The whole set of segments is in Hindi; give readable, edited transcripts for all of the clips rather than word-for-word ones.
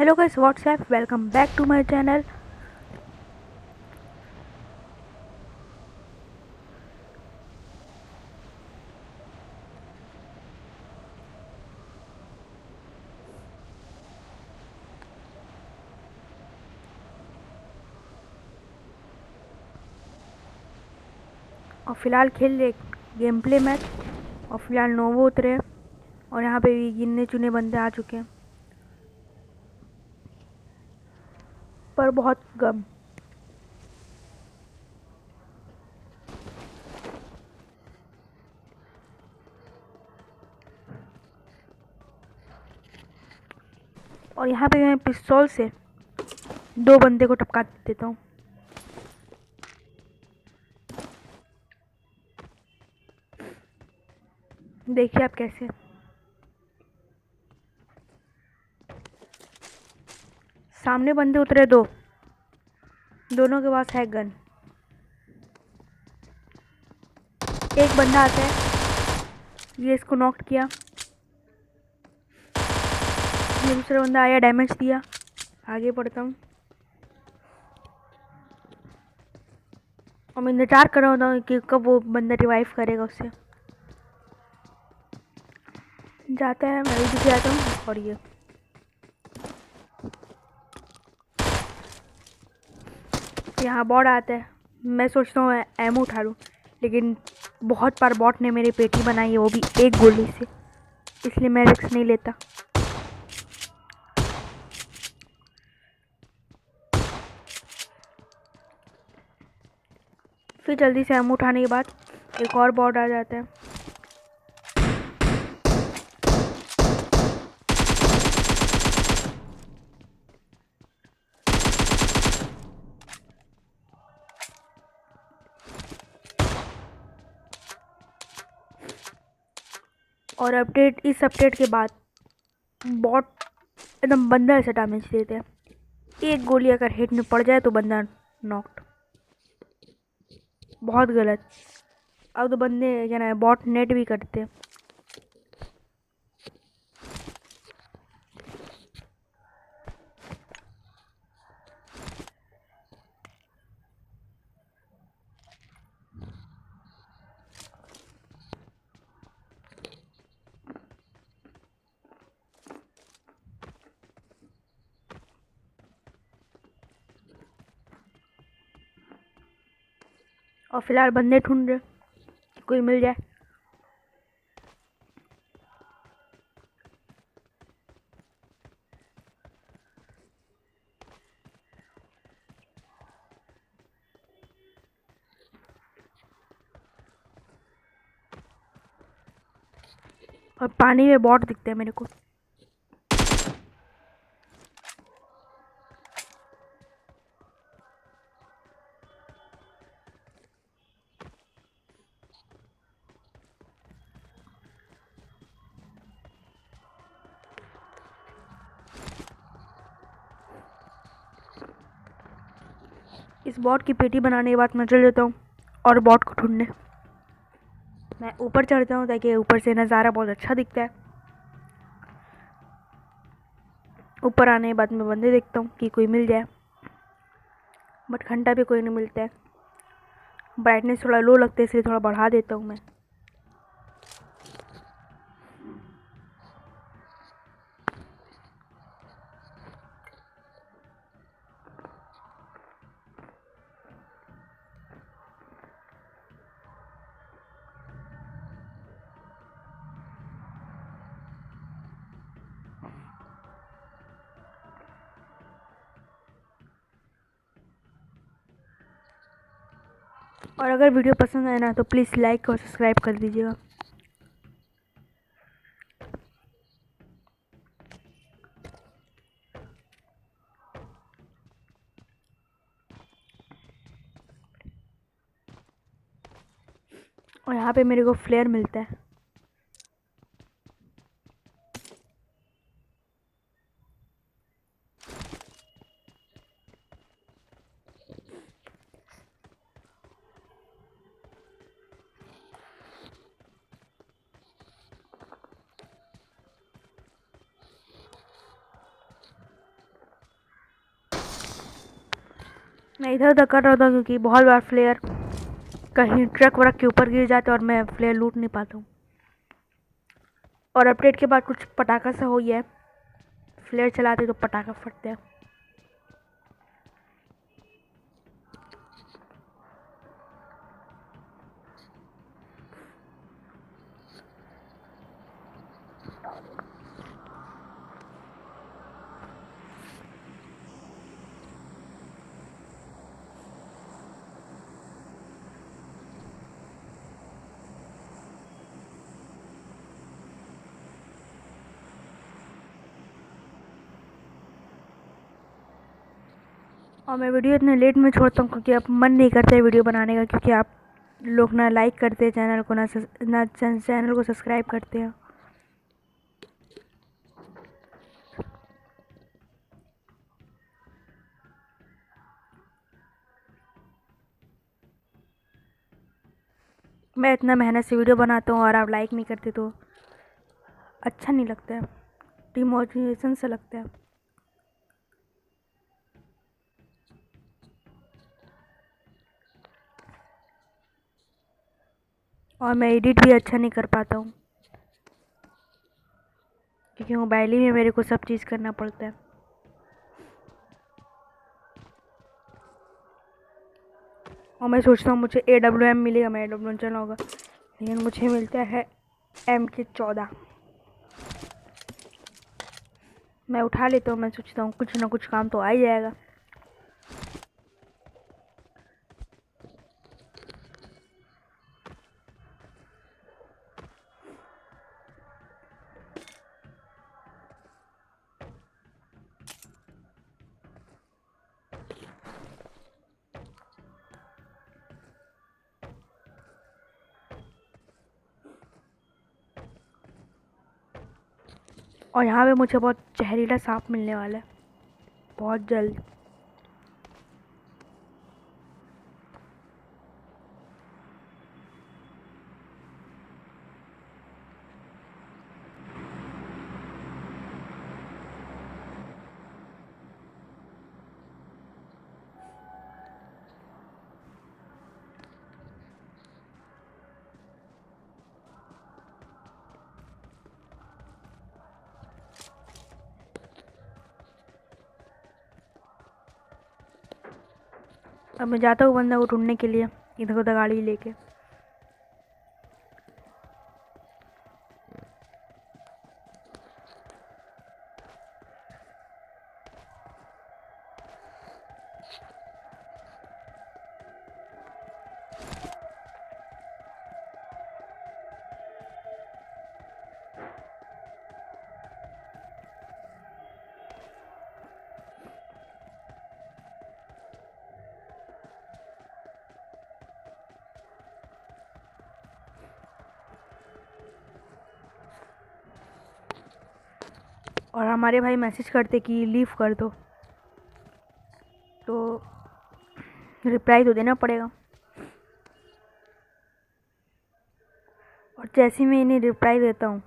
Hello guys, what's up? Welcome back to my channel. और फिलहाल खेल रहे गेम प्ले मैच। और फिलहाल नोवो उतरे और यहाँ पे भी गिनने चुने बंदे आ चुके हैं, पर बहुत कम। और यहाँ पे मैं पिस्तौल से दो बंदे को टपका देता हूँ। देखिए आप कैसे। सामने बंदे उतरे दो, दोनों के पास है गन। एक बंदा आता है, ये इसको नॉक किया। ये दूसरा बंदा आया, डैमेज दिया। आगे बढ़ता हूँ और मैं इंतजार कर रहा हूँ कि कब वो बंदा रिवाइव करेगा। उससे जाता है, मैं भी दिख जाता हूँ। और ये यहाँ बॉट आता है, मैं सोचता हूँ एमो उठा लूँ, लेकिन बहुत बार बॉट ने मेरी पेटी बनाई है, वो भी एक गोली से, इसलिए मैं रिस्क नहीं लेता। फिर जल्दी से एमो उठाने के बाद एक और बॉट आ जाता है। और इस अपडेट के बाद बॉट एकदम बंदा ऐसा डैमेज देते हैं, एक गोली अगर हेड में पड़ जाए तो बंदा नॉक्ड। बहुत गलत। अब तो बंदे क्या ना बॉट नेट भी करते हैं। और फिलहाल बंदे ढूंढ रहे, कोई मिल जाए। और पानी में बॉट दिखते हैं मेरे को। इस बॉट की पेटी बनाने के बाद मैं चल जाता हूँ और बॉट को ढूंढने। मैं ऊपर चढ़ता हूँ ताकि ऊपर से नज़ारा बहुत अच्छा दिखता है। ऊपर आने के बाद मैं बंदे देखता हूँ कि कोई मिल जाए, बट घंटा भी कोई नहीं मिलता है। ब्राइटनेस थोड़ा लो लगता है, इसलिए थोड़ा बढ़ा देता हूँ मैं। और अगर वीडियो पसंद आए ना तो प्लीज़ लाइक और सब्सक्राइब कर दीजिएगा। और यहाँ पे मेरे को फ्लेयर मिलता है। मैं इधर उधर कर रहा था क्योंकि बहुत बार फ्लेयर कहीं ट्रक व्रक के ऊपर गिर जाते और मैं फ्लेयर लूट नहीं पाता हूँ। और अपडेट के बाद कुछ पटाखा सा हो गया है, फ्लेयर चलाते तो पटाखा फटते हैं। और मैं वीडियो इतने लेट में छोड़ता हूँ क्योंकि अब मन नहीं करता है वीडियो बनाने का, क्योंकि आप लोग ना लाइक करते हैं चैनल को, ना चैनल को सब्सक्राइब करते हैं। मैं इतना मेहनत से वीडियो बनाता हूँ और आप लाइक नहीं करते तो अच्छा नहीं लगता है, डिमोटिवेशन सा लगता है। और मैं एडिट भी अच्छा नहीं कर पाता हूँ क्योंकि मोबाइल ही में मेरे को सब चीज़ करना पड़ता है। और मैं सोचता हूँ मुझे AWM मिलेगा, मैं AWM चलाऊँगा, लेकिन मुझे मिलता है MK14। मैं उठा लेता हूँ, मैं सोचता हूँ कुछ ना कुछ काम तो आ ही जाएगा। और यहाँ पे मुझे बहुत जहरीला सांप मिलने वाला है बहुत जल्द। अब मैं जाता हूँ बंदा को ढूंढने के लिए, इधर उधर गाड़ी लेके। और हमारे भाई मैसेज करते कि लीव कर दो, तो रिप्लाई तो देना पड़ेगा। और जैसे ही मैं इन्हें रिप्लाई देता हूँ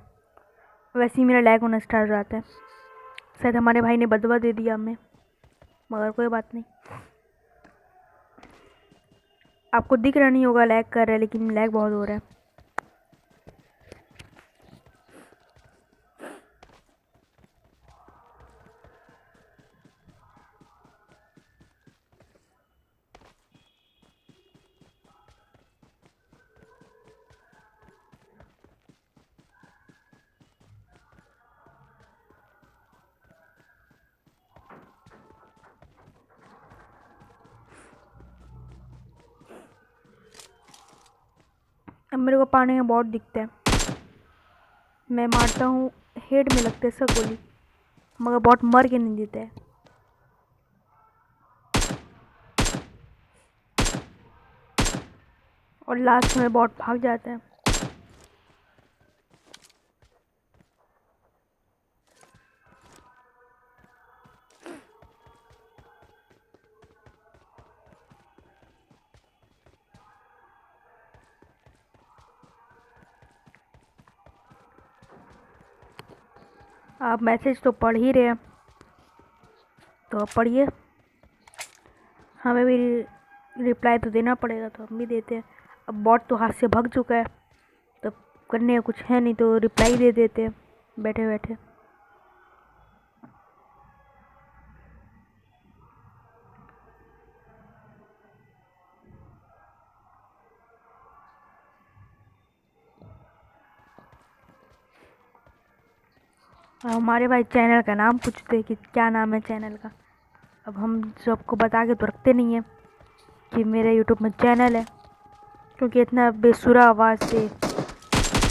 वैसे ही मेरा लैग होना स्टार्ट हो जाता है। शायद हमारे भाई ने बदवा दे दिया हमें, मगर कोई बात नहीं। आपको दिख रहा नहीं होगा लैग कर रहा है, लेकिन लैग बहुत हो रहा है। अब मेरे को पानी में बहुत दिखता है, मैं मारता हूँ, हेड में लगता है सब गोली, मगर बहुत मर के नहीं देता है। और लास्ट में बहुत भाग जाता है। आप मैसेज तो पढ़ ही रहे हैं, तो अब पढ़िए। हमें भी रिप्लाई तो देना पड़ेगा, तो हम भी देते हैं। अब बॉट तो हाथ से भाग चुका है, तो करने का कुछ है नहीं, तो रिप्लाई दे देते हैं बैठे बैठे। हमारे भाई चैनल का नाम पूछते हैं कि क्या नाम है चैनल का। अब हम सबको बता के तो रखते नहीं हैं कि मेरे यूट्यूब में चैनल है, क्योंकि इतना बेसुरा आवाज़ से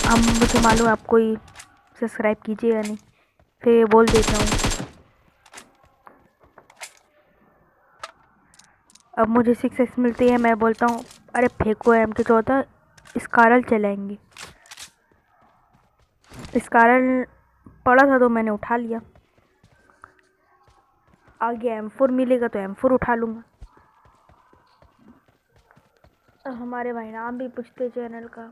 हम, मुझे मालूम आप कोई सब्सक्राइब कीजिएगा नहीं, फिर ये बोल देता हूँ। अब मुझे 6x मिलती है, मैं बोलता हूँ अरे फेंको M214, स्कारल चलाएंगे। स्कारल पड़ा था तो मैंने उठा लिया, आगे M4 मिलेगा तो M4 उठा लूँगा। हमारे भाई नाम भी पूछते चैनल का।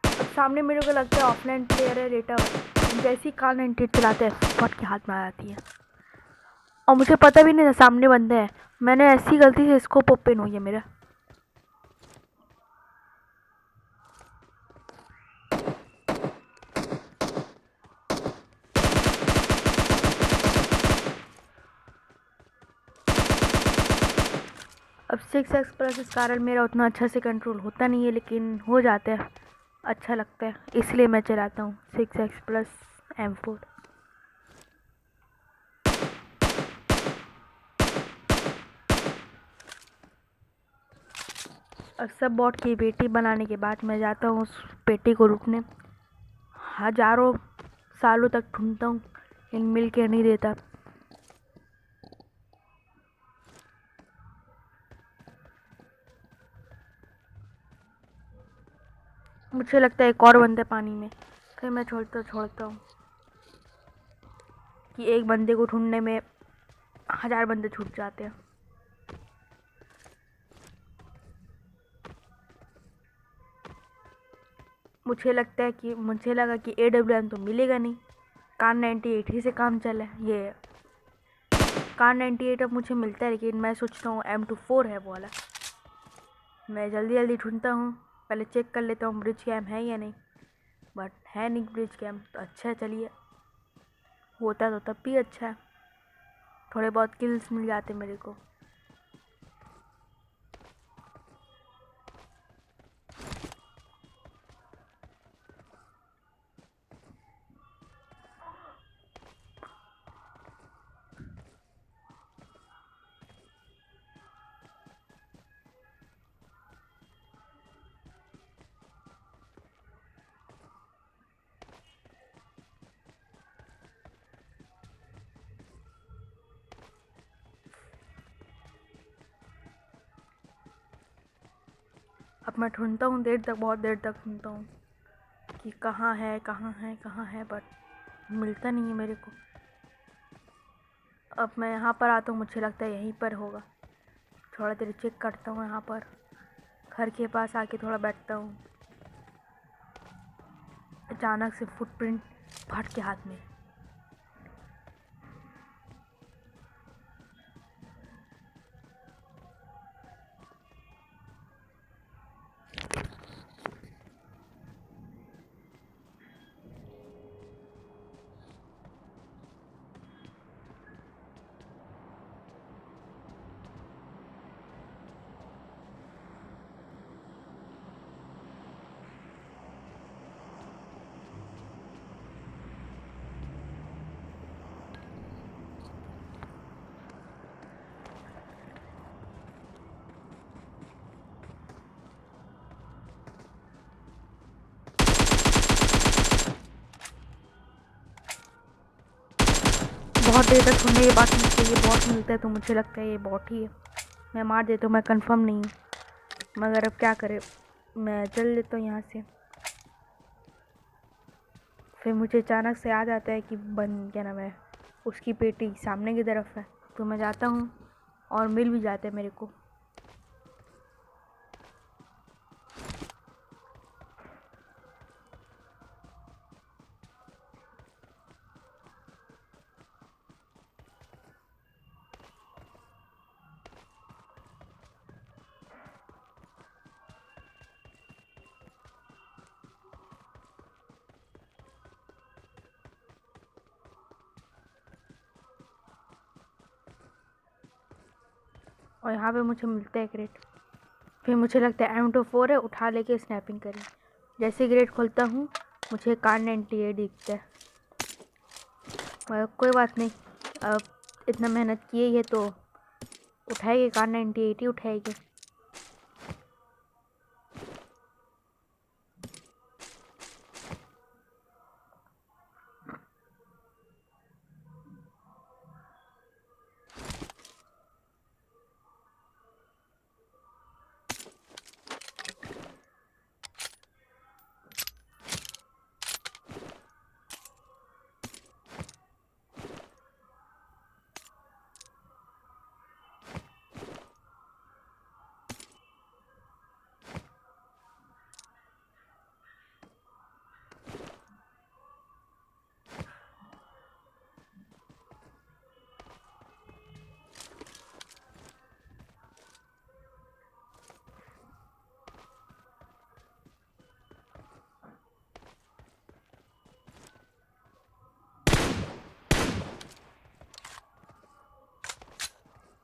अब सामने मेरे को लगता है ऑफलाइन प्लेयर है रेटा, जैसे ही कार 98 चलाते हैं फट के हाथ में आ जाती है, और मुझे पता भी नहीं था सामने बंदे हैं। मैंने ऐसी गलती से स्कोप ओपन हुई है मेरा। अब 6x प्लस इस कारण मेरा उतना अच्छा से कंट्रोल होता नहीं है, लेकिन हो जाता है, अच्छा लगता है, इसलिए मैं चलाता हूँ 6x प्लस M4। अक्सर बॉट की बेटी बनाने के बाद मैं जाता हूँ उस बेटी को रुकने, हजारों सालों तक ढूंढता हूँ, लेकिन मिल के नहीं देता। मुझे लगता है एक और बंदा पानी में, फिर मैं छोड़ता हूँ कि एक बंदे को ढूंढने में 1000 बंदे छूट जाते हैं। मुझे लगा कि AWM तो मिलेगा नहीं, कार 98 ही से काम चला है। ये कार 98 अब मुझे मिलता है, लेकिन मैं सोचता हूँ M24 है वो वाला। मैं जल्दी जल्दी ढूंढता हूँ, पहले चेक कर लेता हूँ ब्रिज कैम है या नहीं, बट है नहीं ब्रिज कैम, तो अच्छा है। चलिए, होता तो तब भी अच्छा है, थोड़े बहुत किल्स मिल जाते मेरे को। अब मैं ढूंढता हूँ देर तक, बहुत देर तक ढूंढता हूँ कि कहाँ है कहाँ है कहाँ है, बट मिलता नहीं है मेरे को। अब मैं यहाँ पर आता हूँ, मुझे लगता है यहीं पर होगा। थोड़ा देर चेक करता हूँ, यहाँ पर घर के पास आके थोड़ा बैठता हूँ। अचानक से फुटप्रिंट फट के हाथ में। बहुत देर तक ढूंढने के बाद मुझे ये बॉट मिलता है, तो मुझे लगता है ये बॉट ही है। मैं मार देता हूँ, मैं कंफर्म नहीं हूँ, मगर अब क्या करे, मैं चल लेता हूँ यहाँ से। फिर मुझे अचानक से याद आता है कि क्या नाम है, उसकी पेटी सामने की तरफ है, तो मैं जाता हूँ और मिल भी जाता है मेरे को। और यहाँ पे मुझे मिलता है क्रेट। फिर मुझे लगता है M24 है, उठा लेके स्नैपिंग करें। जैसे क्रेट खोलता हूँ मुझे कार 98 दिखता है। मगर कोई बात नहीं, अब इतना मेहनत किए ही है तो उठाएंगे, कार 98 ही उठाएंगे।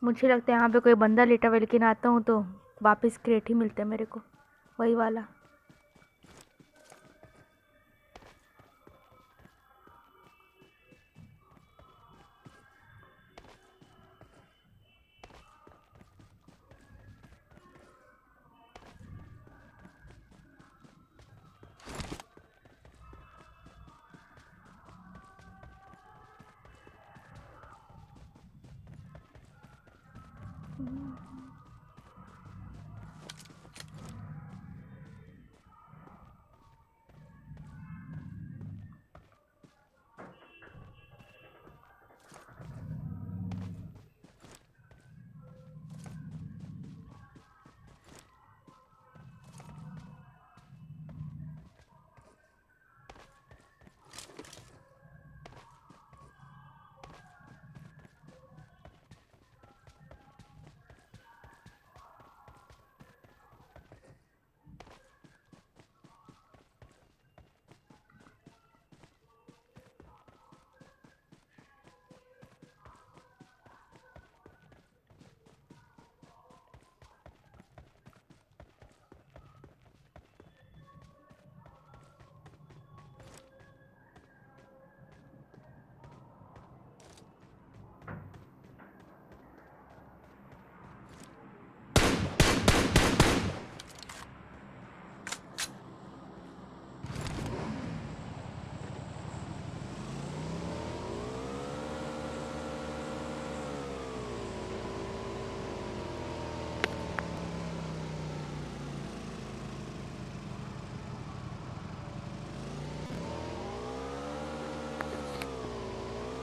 मुझे लगता है यहाँ पे कोई बंदा लेटा हुआ, लेकिन आता हूँ तो वापस क्रेट ही मिलता है मेरे को, वही वाला।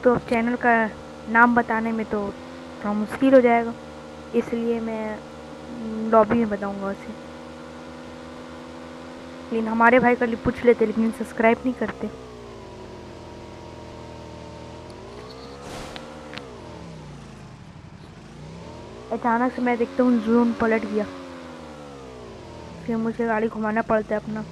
तो अब चैनल का नाम बताने में तो थोड़ा मुश्किल हो जाएगा, इसलिए मैं लॉबी में बताऊंगा उसे। लेकिन हमारे भाई का पूछ लेते, लेकिन सब्सक्राइब नहीं करते। अचानक से मैं देखता हूँ ड्रोन पलट गया, फिर मुझे गाड़ी घुमाना पड़ता है अपना।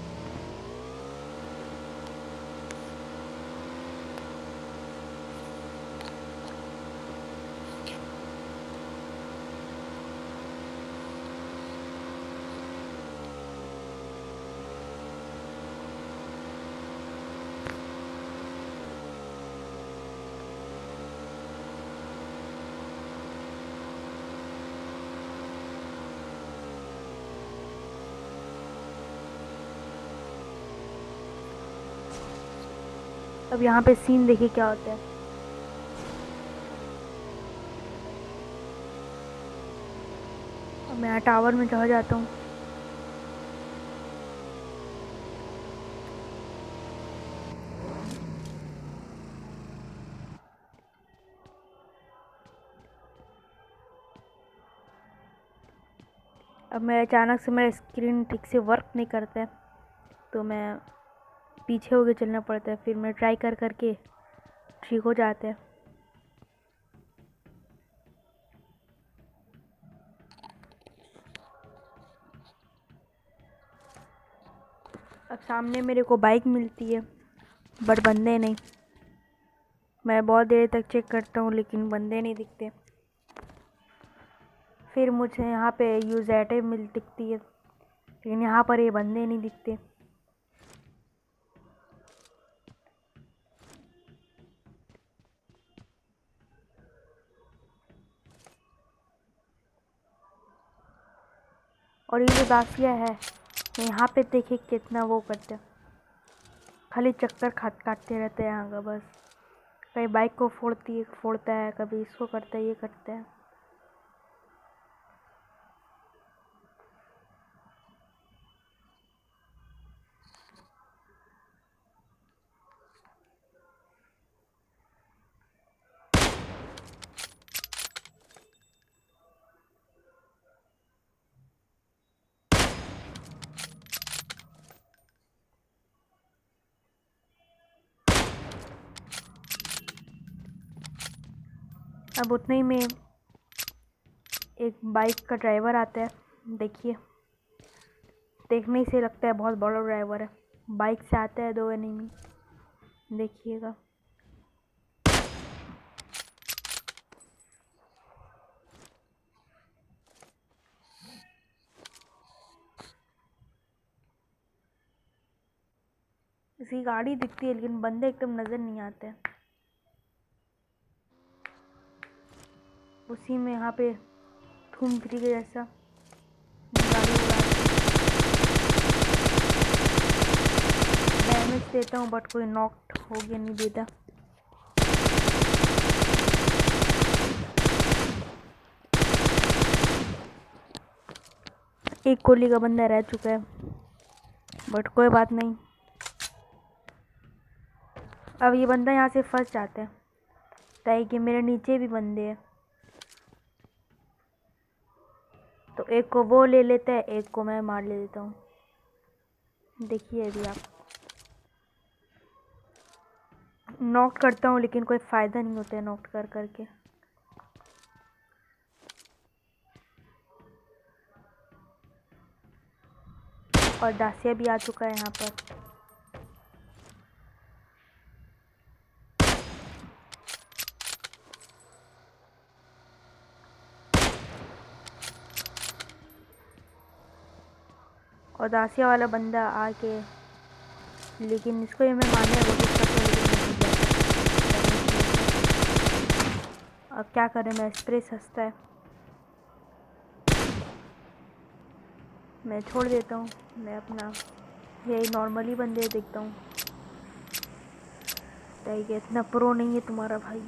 अब यहाँ पे सीन देखिए क्या होता है। अब मैं यहाँ टावर में चढ़ जाता हूँ। अब मैं अचानक से मेरा स्क्रीन ठीक से वर्क नहीं करता है, तो मैं पीछे होके चलना पड़ता है। फिर मैं ट्राई कर करके ठीक हो जाता है। अब सामने मेरे को बाइक मिलती है, बट बंदे नहीं। मैं बहुत देर तक चेक करता हूँ लेकिन बंदे नहीं दिखते। फिर मुझे यहाँ पे यूज़ेटे मिल दिखती है, लेकिन यहाँ पर ये बंदे नहीं दिखते। और ये जो दासिया है, यहाँ पे देखिए कितना वो करते हैं, खाली चक्कर काटते रहते हैं यहाँ का बस। कभी बाइक को फोड़ता है, कभी इसको करता है, ये करता है। अब उतने ही में एक बाइक का ड्राइवर आता है। देखिए, देखने से लगता है बहुत बड़ा ड्राइवर है। बाइक से आता है 2 एनिमी, देखिएगा। इसकी गाड़ी दिखती है लेकिन बंदे एकदम नज़र नहीं आते। उसी में यहाँ पे घूम फिर के जैसा गाड़ी डैमेज देता हूँ, बट कोई नॉक हो गया नहीं देता। एक गोली का बंदा रह चुका है, बट कोई बात नहीं। अब ये बंदा यहाँ से फंस जाता है, ताकि कि मेरे नीचे भी बंदे हैं, तो एक को वो ले लेता है, एक को मैं मार ले देता हूँ। देखिए अभी आप, नॉक करता हूँ लेकिन कोई फ़ायदा नहीं होता है नॉक कर करके। और दासिया भी आ चुका है यहाँ पर। और दासिया वाला बंदा आके, लेकिन इसको ये मैं मारने की कोशिश करता हूँ, लेकिन अब क्या करें, मैं स्प्रे सस्ता है, मैं छोड़ देता हूँ। मैं अपना यही नॉर्मली बंदे देखता हूँ। ताकि इतना प्रो नहीं है तुम्हारा भाई।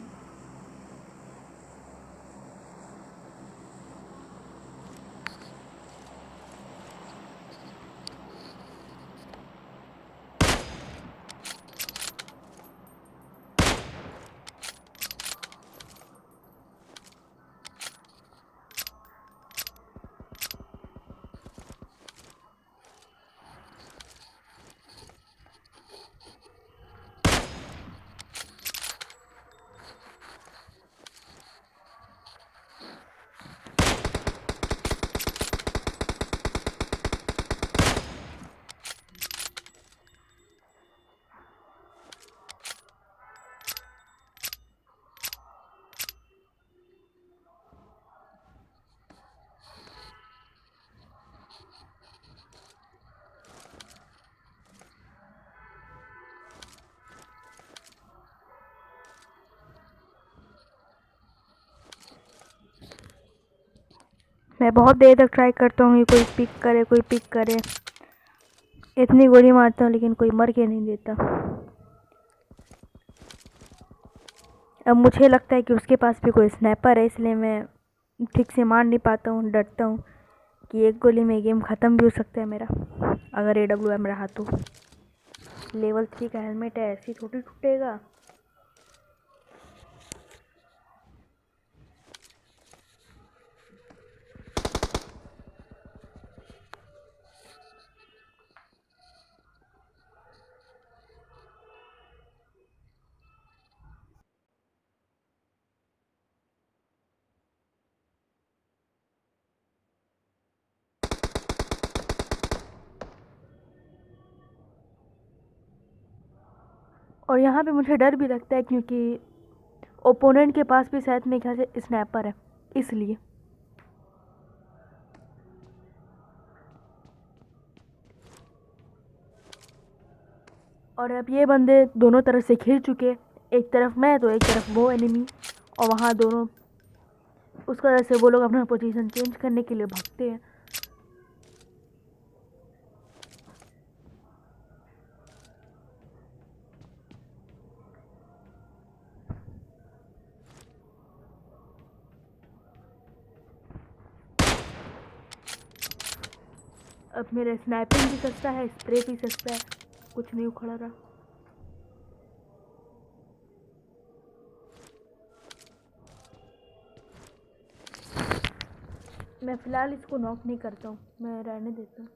मैं बहुत देर तक ट्राई करता हूँ कि कोई पिक करे। इतनी गोली मारता हूँ लेकिन कोई मर के नहीं देता। अब मुझे लगता है कि उसके पास भी कोई स्नैपर है, इसलिए मैं ठीक से मार नहीं पाता हूँ। डरता हूँ कि एक गोली में गेम ख़त्म भी हो सकता है मेरा, अगर AWM रहा तो। लेवल 3 का हेलमेट है, ऐसे थोड़ी टूटेगा। और यहाँ पे मुझे डर भी लगता है क्योंकि ओपोनेंट के पास भी शायद मेरे ख्याल से स्नैपर है, इसलिए। और अब ये बंदे दोनों तरफ से घिर चुके, एक तरफ मैं तो एक तरफ वो एनिमी, और वहाँ दोनों उस वजह से वो लोग अपना पोजीशन चेंज करने के लिए भागते हैं। अब मेरा स्नाइपिंग भी सस्ता है, स्प्रे भी सस्ता है, कुछ नहीं उखड़ रहा। मैं फ़िलहाल इसको नॉक नहीं करता हूँ, मैं रहने देता हूँ।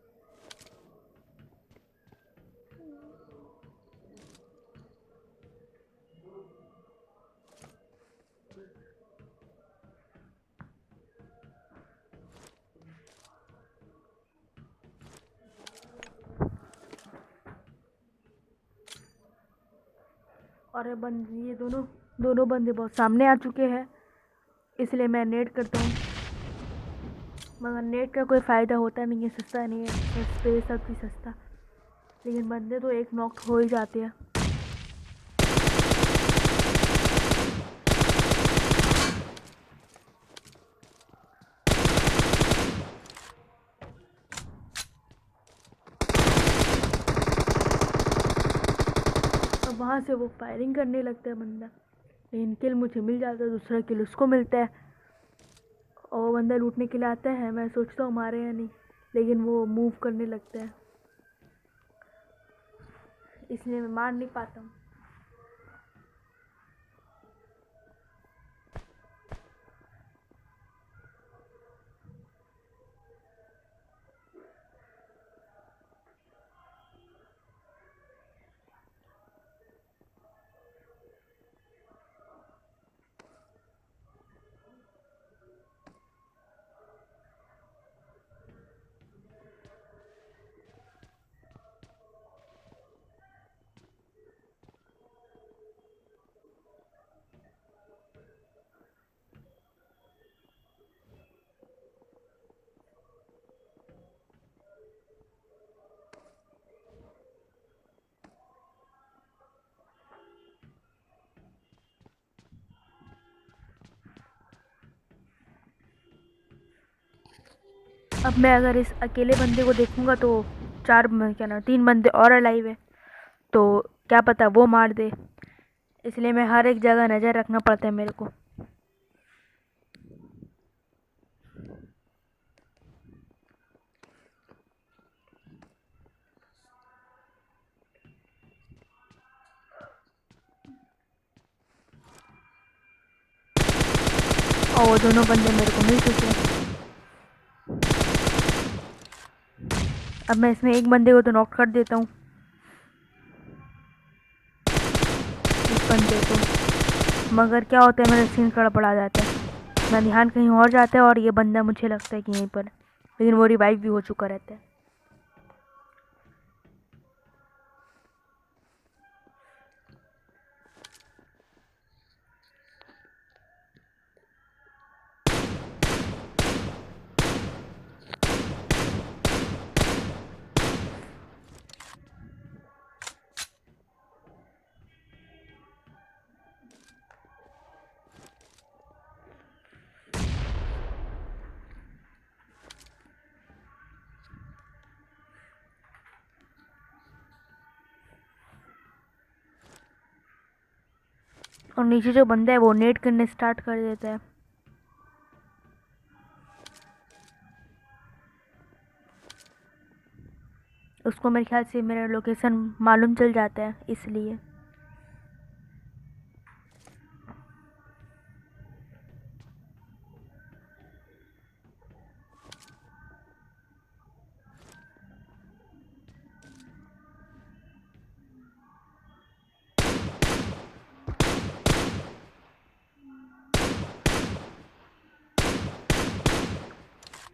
और ये दोनों बंदे बहुत सामने आ चुके हैं, इसलिए मैं नेट करता हूँ, मगर नेट का कोई फ़ायदा होता नहीं है, सस्ता नहीं है, स्प्रे सब भी सस्ता, लेकिन बंदे तो एक नॉक हो ही जाते हैं। अब वहाँ से वो फायरिंग करने लगता है बंदा, लेकिन किल मुझे मिल जाता है, दूसरा किल उसको मिलता है, और वो बंदा लूटने के लिए आता है। मैं सोचता हूँ मारे या नहीं, लेकिन वो मूव करने लगता है, इसलिए मैं मार नहीं पाता हूँ। अब मैं अगर इस अकेले बंदे को देखूंगा तो क्या ना 3 बंदे और अलाइव है, तो क्या पता वो मार दे, इसलिए मैं हर एक जगह नज़र रखना पड़ता है मेरे को। और वो दोनों बंदे मेरे को मिल चुके हैं। अब मैं इसमें एक बंदे को तो नॉक कर देता हूँ, इस बंदे को, मगर क्या होता है मेरा सीन गड़बड़ा जाता है, मेरा ध्यान कहीं और जाता है और ये बंदा मुझे लगता है कि यहीं पर, लेकिन वो रिवाइव भी हो चुका रहता है। और नीचे जो बंदा है वो नेट करने स्टार्ट कर देता है। उसको मेरे ख्याल से मेरा लोकेशन मालूम चल जाता है, इसलिए।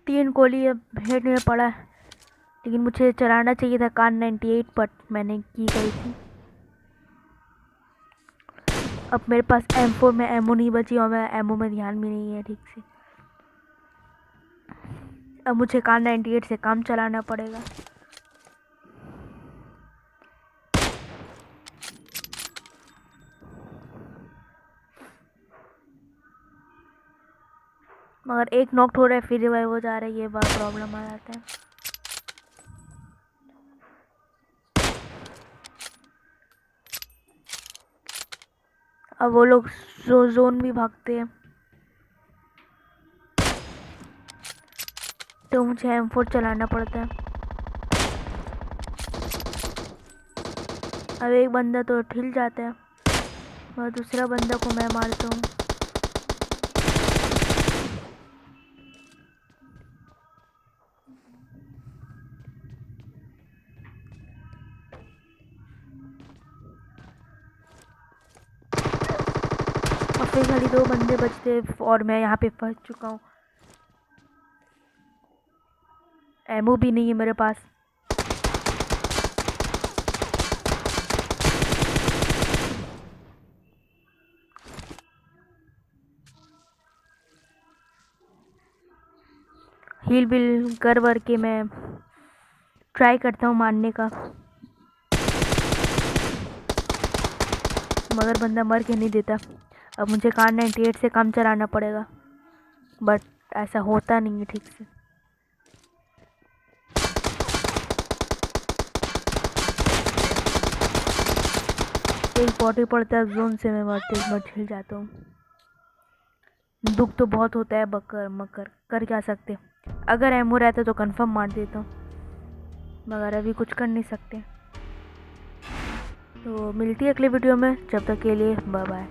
तीन गोली अब हेड में पड़ा है, लेकिन मुझे चलाना चाहिए था कान 98, बट मैंने की गई थी। अब मेरे पास M4 में एमो नहीं बची और मैं एमो में ध्यान भी नहीं है ठीक से। अब मुझे कान 98 से काम चलाना पड़ेगा। मगर एक नॉक हो रहा है फिर रिवाइव हो जा रहा है, ये बात प्रॉब्लम आ जाता है। अब वो लोग जोन भी भागते हैं तो मुझे M4 चलाना पड़ता है। अब एक बंदा तो हिल जाता है और दूसरा बंदा को मैं मारता हूँ। और फिर खाली 2 बंदे बचते और मैं यहाँ पे फंस चुका हूँ। एमो भी नहीं है मेरे पास। हील बिल कर वर के मैं ट्राई करता हूँ मारने का, मगर बंदा मर के नहीं देता। अब मुझे कार 98 से काम चलाना पड़ेगा, बट ऐसा होता नहीं है ठीक से। एक बॉडी पड़ता है जोन से, मैं मर झिल जाता हूँ। दुख तो बहुत होता है मगर कर क्या सकते। अगर एमो रहता तो कंफर्म मार देता हूँ, मगर अभी कुछ कर नहीं सकते। तो मिलती है अगले वीडियो में, जब तक के लिए बाय बाय।